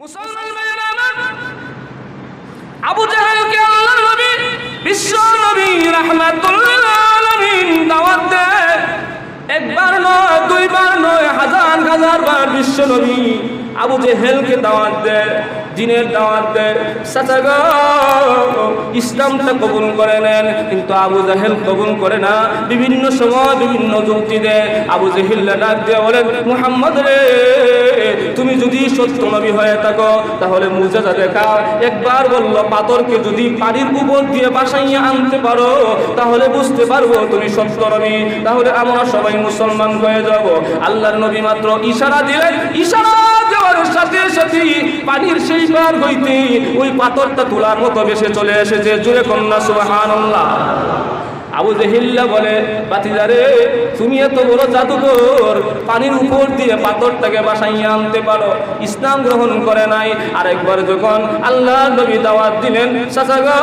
মুসলমান ভাইরা আমার, আবু জাহেলকে আল্লাহর নবী বিশ্ব নবী রাহমাতুল লিল আলামিন দাওয়াত দেয়। একবার নয়, দুইবার নয়, হাজার হাজার বার বিশ্ব নবী আবু জাহেলকে দাওয়াত দেয়, দ্বীনের দাওয়াত দেয়। চাচা গো, ইসলামটা কবুল করে নেন, কিন্তু আবু জাহেল কবুল করে না। বিভিন্ন সময় বিভিন্ন যুক্তি দেয়। আবু জাহেল ডাক দিয়ে বলেন, মুহাম্মদ রে, তুমি যদি সত্য নবী হয়ে থাকো তাহলে মুজিজা দেখাও। একবার বলল, পাথরকে যদি পানির উপর দিয়ে বাসাইয়া আনতে পারো তাহলে বুঝতে পারবো তুমি সত্য নবী, তাহলে আমরা সবাই মুসলমান হয়ে যাব। আল্লাহর নবী মাত্র ইশারা দিলেন, ইশারা দেওয়ার সাথে সাথে পানির সেই পার হইতে ওই পাথরটা তোলার মতো ভেসে চলে এসেছে। জোরে কন্যা সুবহানাল্লাহ। আবু জাহেল বলে, বাতিজারে, তুমি এত বড় জাদুকর, পানির উপর দিয়ে পাথরটাকে বাসাইয়া আনতে পারো, ইসলাম গ্রহণ করে নাই। আরেকবার যখন আল্লাহর নবী দাওয়াত দিলেন, চাচা গো,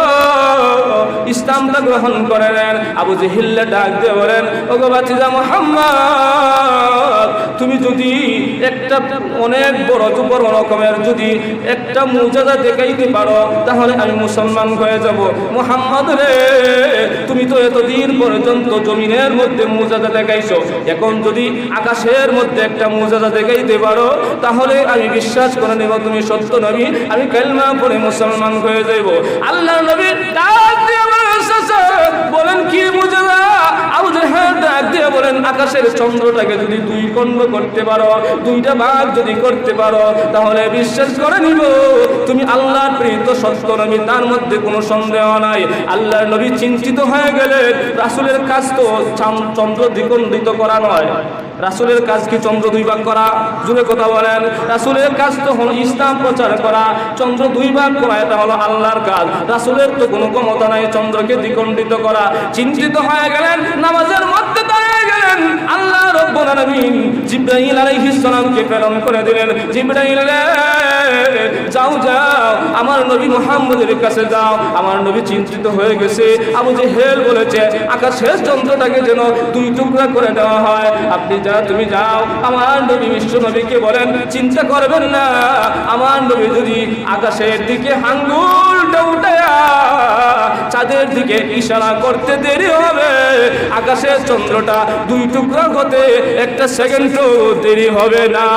ইসলামটা গ্রহণ করে নেন। আবু জাহেল ডাক দিয়ে বলেন, ওগো বাতিজা মুহাম্মদ, তুমি যদি একটা অনেক বড় রকমের যদি একটা মুজিজা দেখাইতে পারো তাহলে আমি মুসলমান হয়ে যাব। মুহাম্মদ রে, তুমি তো এতদিন পর্যন্ত জমিনের মধ্যে মুজিজা দেখাইছো, এখন যদি আকাশের মধ্যে একটা মুজিজা দেখাইতে পারো তাহলে আমি বিশ্বাস করে নেব তুমি সত্য নবী, আমি কালেমা পড়ে মুসলমান হয়ে যাইব। আল্লাহর নবী ডাক দিয়ে বলেন, কি মুজিজা? আবু জাহেল ডাক দিয়ে বলেন, আকাশের চন্দ্রটাকে যদি দুই খণ্ড করতে পারো, দুইটা ভাগ যদি করতে পারো তাহলে বিশ্বাস করে নিব তুমি আল্লাহর প্রেরিত সত্য নবী, তার মধ্যে কোনো সন্দেহ নাই। আল্লাহর নবী চিন্তিত হয়ে গেলেন, রাসূলের কাজ তো চন্দ্র দ্বিখণ্ডিত করা নয়। রাসূলের কাজ কি চন্দ্র দুই ভাগ করা? জুড়ে কথা বলেন। রাসূলের কাজ তো হলো ইসলাম প্রচার করা, চন্দ্র দুই ভাগ করা এটা হলো আল্লাহর কাজ। রাসূলের তো কোনো ক্ষমতা নাই চন্দ্রকে দ্বিখণ্ডিত করা। চিন্তিত হয়ে গেলেন, নামাজের মধ্যে দাঁড়িয়ে গেলেন। আল্লাহ রাব্বুল আলামিন জিবরাইল আলাইহিস সালামকে প্রেরণ করে দিলেন, জিবরাইল রে, যাও যাও আমার নবী মুহাম্মদের কাছে যাও, আমার নবী চিন্তিত হয়ে গেছে। আবু জাহেল বলেছে, আকাশের চন্দ্রটাকে যেন দুই টুকরা করে দেওয়া হয়। আপনি তুমি যাও, আমার নবী বিশ্ব নবীকে বলেন, চিন্তা করবেন না, আমার নবী যদি আকাশের দিকে আঙ্গুলটা উঠায়া চাঁদের দিকে ইশারা করতে দেরি হবে, আকাশের চন্দ্রটা দুই টুকরা হতে একটা সেকেন্ডও দেরি হবে না।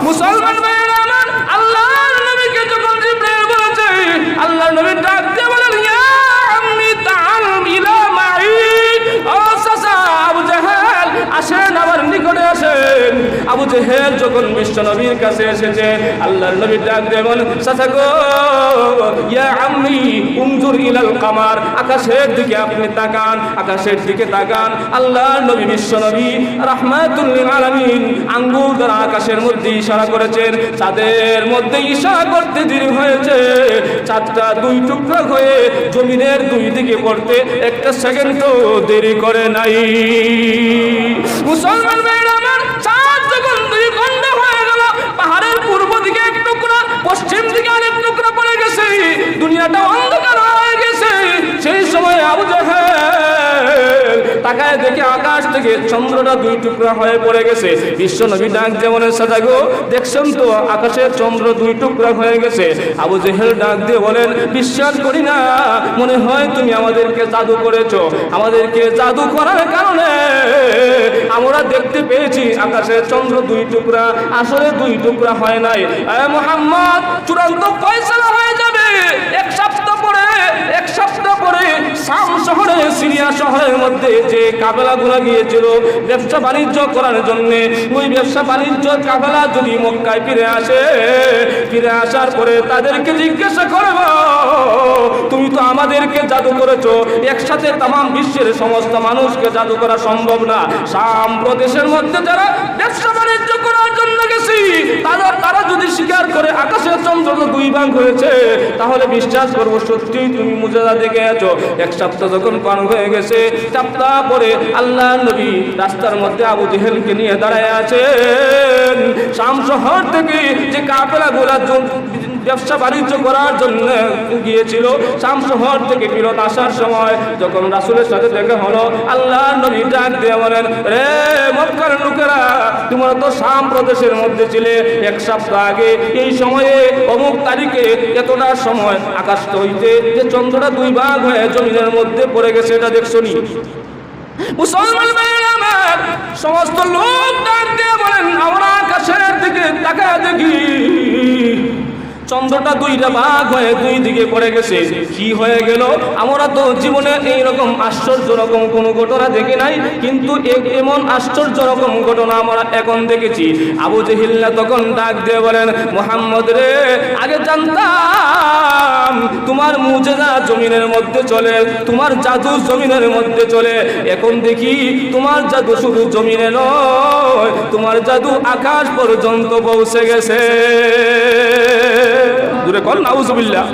মুসলমান ভাইরা আমার, আল্লাহর নবীকে যখন জিবরাইল বলেছে, আল্লাহর নবী ডাক দিয়ে বলেন, ইয়া আম্মি তাআল ইলা মাই, ও চাচা আবু জাহেল, আসেন আমার নিকটে আসেন। আবু জাহেল যখন বিশ্ব নবীর কাছে এসেছে, আল্লাহর নবী ডাক দিয়ে বলেন, চাচা গো, ইয়া আম্মি উনজুর ইলাল কামার, আকাশের দিকে আপনি তাকান, আকাশের দিকে তাকান। আল্লাহর নবী বিশ্ব নবী রাহমাতুল লিল আলামিন আঙ্গুল দ্বারা আকাশের মধ্যে ইশারা করেছেন, চাঁদের মধ্যে ইশারা করতে দেরি হয়েছে, চাঁদটা দুই টুকরা হয়ে জমিনের দুই দিকে পড়তে একটা সেকেন্ডও দেরি করে নাই। মুসলমান ভাইরা আমার, চাঁদ যখন দুই খণ্ড হয়ে গেল, পাহাড়ের পূর্ব দিকে এক টুকরা, পশ্চিম দিকে আরেক টুকরা পড়ে গেছে, দুনিয়াটা অন্ধকার হয়ে গেছে। সেই সময় আবু জাহেল তাকায় দেখে আকাশ থেকে চন্দ্রটা দুই টুকরা হয়ে পড়ে গেছে। বিশ্ব নবী ডাক যেমন, সাজা গো, দেখছেন তো আকাশের চন্দ্র দুই টুকরা হয়ে গেছে। আবু জাহেল ডাক দিয়ে বলেন, বিশ্বাস করি না, মনে হয় তুমি আমাদেরকে জাদু করেছো। আমাদেরকে জাদু করার কারণে আমরা দেখতে পেয়েছি আকাশের চন্দ্র দুই টুকরা, আসলে দুই টুকরা হয় নাই। মুহাম্মদ, চূড়ান্ত ফয়সালা হয়ে যাবে। এক সপ্তাহ পরে শাম শহরে, সিরিয়া শহরের মধ্যে যে কাফেলাগুলো গিয়েছিল ব্যবসা বাণিজ্য করার জন্য, ওই ব্যবসা বাণিজ্য কাফেলা যদি মক্কায় ফিরে আসে, ফিরে আসার পরে তাদেরকে জিজ্ঞাসা করব, তুমি তো আমাদেরকে জাদু করেছো, একসাথে তাম বিশ্বের সমস্ত মানুষকে জাদু করা সম্ভব না। শাম প্রদেশের মধ্যে যারা ব্যবসা বাণিজ্য করার জন্য গেছি, তারা যদি স্বীকার করে আকাশের চন্দ্র দুই ভাগ হয়েছে, তাহলে বিশ্বাস করবো সত্যি তুমি মুজিজা দেখে আছো। এক সপ্তাহ যখন পার হয়ে গেছে, সপ্তাহ পরে আল্লাহ নবী রাস্তার মধ্যে আবু জাহেলকে নিয়ে দাঁড়ায় আছেন। শাম শহর থেকে যে কাফেলাগুলো ব্যবসা বাণিজ্য করার জন্য গিয়েছিল। শাম শহর থেকে ফেরত আসার সময় যখন রাসূলের সাথে দেখা হলো, আল্লাহর নবী ডাক দিয়ে বলেন, রে মক্কার লোকেরা, তোমরা তো শাম প্রদেশের মধ্যে ছিলে এক সপ্তাহ আগে এই সময়ে অমুক তারিখে এতটা সময় আকাশ হইতে যে চন্দ্রটা দুই ভাগ হয়ে জমিনের মধ্যে পড়ে গেছে, এটা দেখছো নি? মুসলমান ভাইরা আমার, সমস্ত লোক ডাক দিয়ে বলেন, আমরা আকাশের দিকে তাকায় দেখি চন্দ্রটা দুইটা ভাগ হয়ে দুই দিকে পড়ে গেছে। কি হয়ে গেল? আমরা তো জীবনে এইরকম আশ্চর্য রকম কোনো ঘটনা দেখি নাই, কিন্তু এমন আশ্চর্য রকম ঘটনা আমরা এখন দেখেছি। আবু জেহেল তখন ডাক দিয়ে বলেন, মুহাম্মদ রে, আগে জানতাম তোমার মুজিজা জমিনের মধ্যে চলে, তোমার জাদু জমিনের মধ্যে চলে, এখন দেখি তোমার জাদু শুধু জমিনে নয়, তোমার জাদু আকাশ পর্যন্ত পৌঁছে গেছে। দূরে কর নাউজুবিল্লাহ।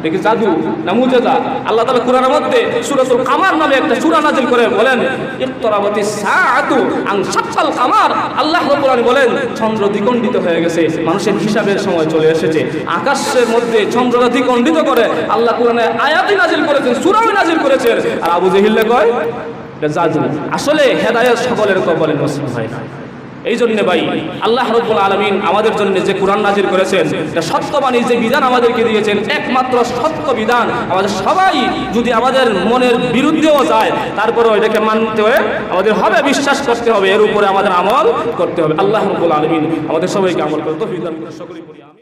দেখি জাদু না মুজিজা? আল্লাহ তাআলা কোরআনের মধ্যে সূরাতুল কামার নামে একটা সূরা নাযিল করে বলেন, ইকতারাবাতিস সাআতু আন শাক্কাল কামার। আল্লাহ রাব্বুল আলামিন বলেন, চন্দ্র দ্বিখণ্ডিত হয়ে গেছে, মানুষের হিসাবের সময় চলে এসেছে। আকাশের মধ্যে চন্দ্রটা দ্বিখণ্ডিত করে আল্লাহ কোরআনে আয়াতই নাযিল করেছেন, সূরাও নাযিল করেছেন। আর আবু জেহেল কয় এটা জাদু। আসলে হেদায়েত সকলের কপালে নসিব হয় না। এই জন্য ভাই, আল্লাহ রাব্বুল আলামিন আমাদের জন্য যে কোরআন নাযিল করেছেন, এটা সত্যবাণী যে বিধান আমাদেরকে দিয়েছেন, একমাত্র সত্য বিধান। আমাদের সবাই যদি আমাদের মনের বিরুদ্ধেও যায়, তারপরেও এটাকে মানতে হবে, আমাদের হবে, বিশ্বাস করতে হবে, এর উপরে আমাদের আমল করতে হবে। আল্লাহ রাব্বুল আলামিন আমাদের সবাইকে আমল করতে তৌফিক দান করুন। সকলেই পড়ি আমিন।